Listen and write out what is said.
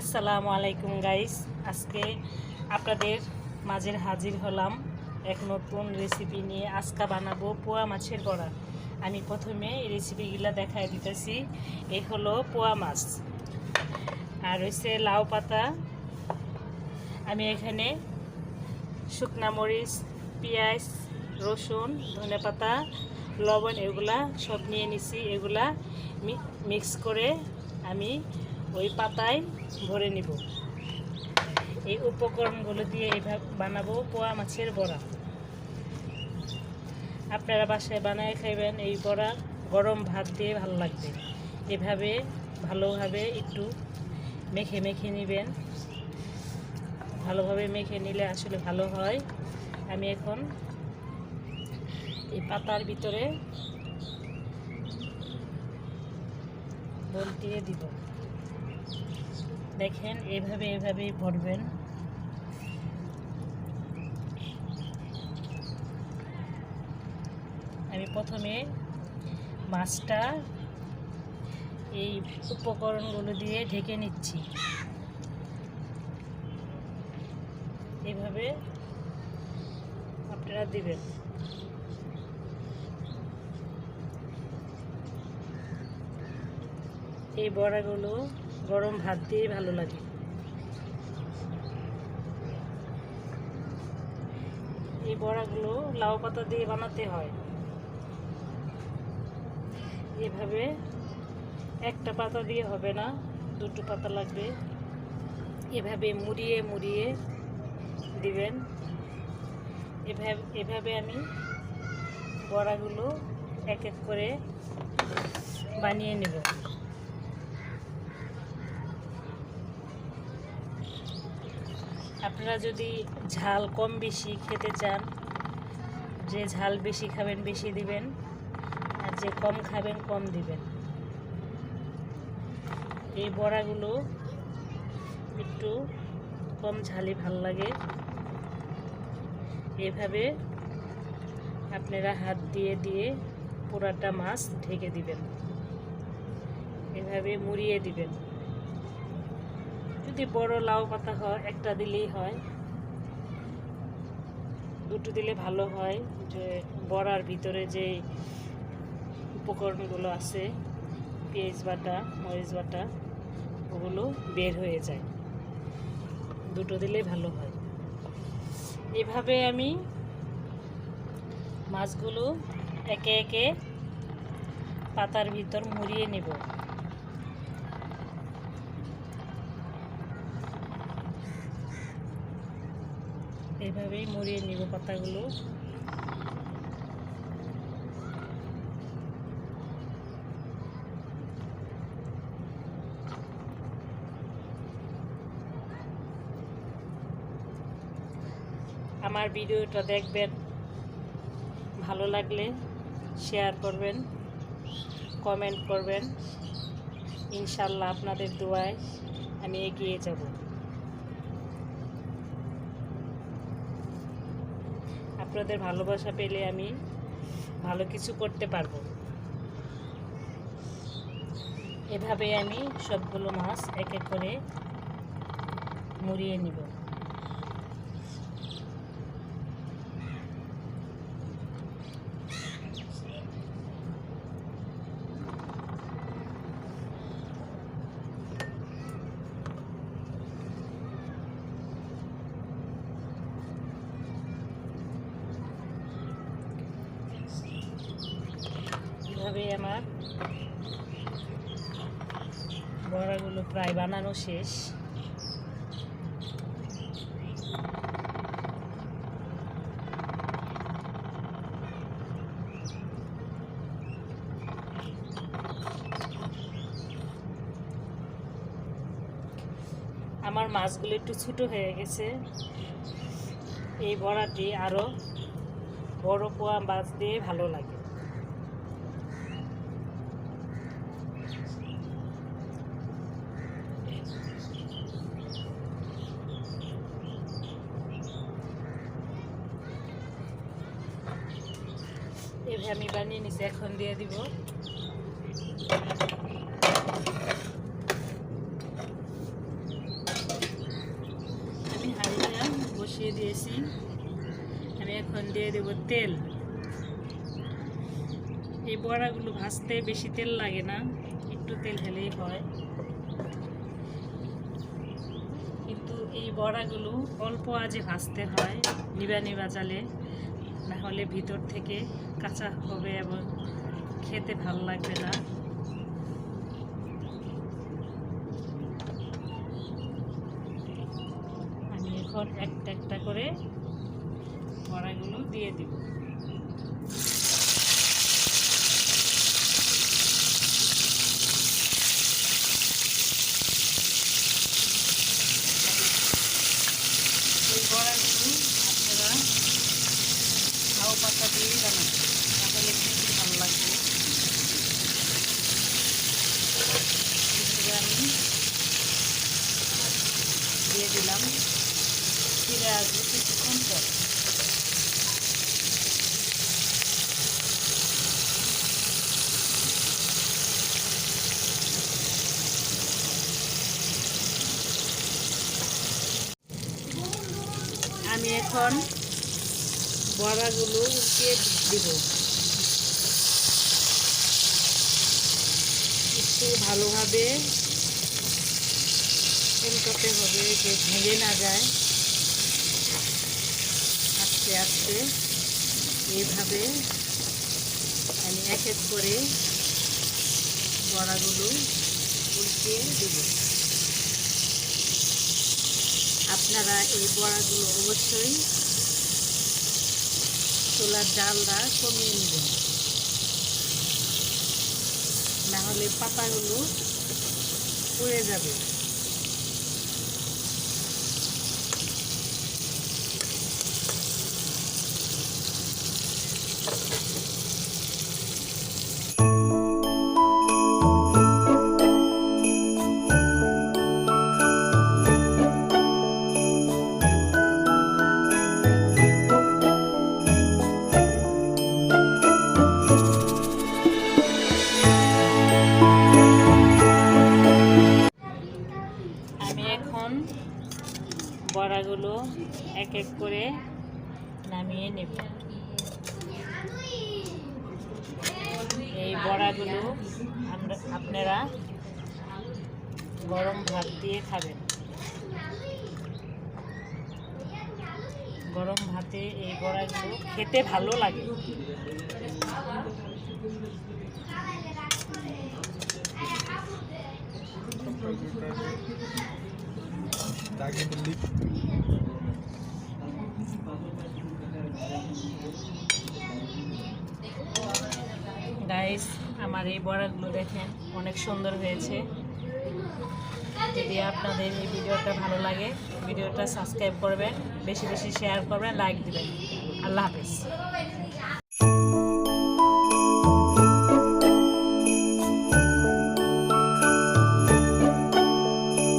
আসসালামু আলাইকুম গাইস, আজকে আপনাদের মাঝে হাজির হলাম এক নতুন রেসিপি নিয়ে। আজকে বানাবো পোয়া মাছের বড়া। আমি প্রথমে এই রেসিপিগুলো দেখাই দিতেছি। এই হলো পোয়া মাছ, আর হচ্ছে লাউ পাতা। আমি এখানে শুকনা মরিচ, পেঁয়াজ, রসুন, ধনেপাতা, লবণ এগুলা সব নিয়ে নিছি। এগুলা মিক্স করে আমি ওই পাতায় ভরে নিব। এই উপকরণগুলো দিয়ে এইভাবে বানাবো পোয়া মাছের বড়া। আপনারা বাসায় বানায় খাইবেন। এই বড়া গরম ভাত দিয়ে ভালো লাগবে। এভাবে ভালোভাবে একটু মেখে মেখে নেবেন। ভালোভাবে মেখে নিলে আসলে ভালো হয়। আমি এখন এই পাতার ভিতরে বল দিয়ে দিব। দেখেন এভাবেই ভরবেন। আমি প্রথমে মাছটা এই উপকরণগুলো দিয়ে ঢেকে নিচ্ছি। এভাবে আপনারা দিবেন। এই বড়াগুলো গরম ভাত দিয়ে ভালো লাগে। এই বড়াগুলো লাউ পাতা দিয়ে বানাতে হয়। এভাবে একটা পাতা দিয়ে হবে না, দুটো পাতা লাগবে। এভাবে মুড়িয়ে মুড়িয়ে দিবেন। এভাবে আমি বড়াগুলো এক এক করে বানিয়ে নেব। আপনারা যদি ঝাল কম বেশি খেতে চান, যে ঝাল বেশি খাবেন বেশি দিবেন, আর যে কম খাবেন কম দিবেন। এই বড়াগুলো একটু কম ঝালি ভাল লাগে। এভাবে আপনারা হাত দিয়ে দিয়ে পুরাটা মাছ ঢেকে দিবেন। এভাবে মুড়িয়ে দিবেন। যদি বড় লাউ পাতা হয় একটা দিলেই হয়, দুটো দিলে ভালো হয়। যে বড়ার ভিতরে যে উপকরণগুলো আছে, পেঁয়াজ বাটা, মরিচ বাটা, ওগুলো বের হয়ে যায়। দুটো দিলে ভালো হয়। এভাবে আমি মাছগুলো একে একে পাতার ভিতর মুড়িয়ে নেব। এভাবেই মুড়িয়ে নিব পাতাগুলো। আমার ভিডিওটা দেখবেন, ভালো লাগলে শেয়ার করবেন, কমেন্ট করবেন। ইনশাল্লাহ আপনাদের দোয়ায় আমি এগিয়ে যাব। আপনাদের ভালোবাসা পেলে আমি ভালো কিছু করতে পারবো। এভাবে আমি সবগুলো মাছ এক এক করে মুড়িয়ে নিব। এভাবে আমার বড়াগুলো প্রায় বানানো শেষ। আমার মাছগুলো একটু ছোটো হয়ে গেছে। এই বড়াটি আরও বড় পোয়া মাছ দিয়ে ভালো লাগে। এভাবে আমি বানিয়ে নিছি। এখন দিয়ে দিব দিয়ে দিয়েছি। আমি এখন দিয়ে দেব তেল। এই বড়াগুলো ভাজতে বেশি তেল লাগে না, একটু তেল হলেই হয়। কিন্তু এই বড়াগুলো অল্প আঁচে ভাজতে হয়, নিবা নিবা জালে, না হলে ভিতর থেকে কাঁচা হবে এবং খেতে ভালো লাগবে না। আমি এখন একটা একটা করে বড়াগুলো দিয়ে দিব। এই বড়াগুলো আপনারা লাউ পাতা দিয়ে বানাবেন, তাহলে খেতে ভালো লাগবে। আমি দিয়ে দিলাম, ফিরে আসবো কিছুক্ষণ পর। আমি এখন বড়াগুলো উল্টিয়ে দিব। একটু ভালোভাবে উল্টাতে হবে, যে ভেঙে না যায়। আস্তে আস্তে এইভাবে আমি এক এক করে বড়াগুলো উল্টিয়ে দিব। আপনারা এই বড়াগুলো অবশ্যই চুলার জালটা কমিয়ে নেবেন, না হলে পাতাগুলো পুড়ে যাবে। এখন বড়াগুলো এক এক করে নামিয়ে নেব। এই বড়াগুলো আপনারা গরম ভাত দিয়ে খাবেন। গরম ভাতে এই বড়াগুলো খেতে ভালো লাগে। গাইস, আমার এই বড়াগুলো দেখেন অনেক সুন্দর হয়েছে। যদি আপনাদের এই ভিডিওটা ভালো লাগে, ভিডিওটা সাবস্ক্রাইব করবেন, বেশি বেশি শেয়ার করবেন, লাইক দিবেন। আল্লাহ হাফেজ।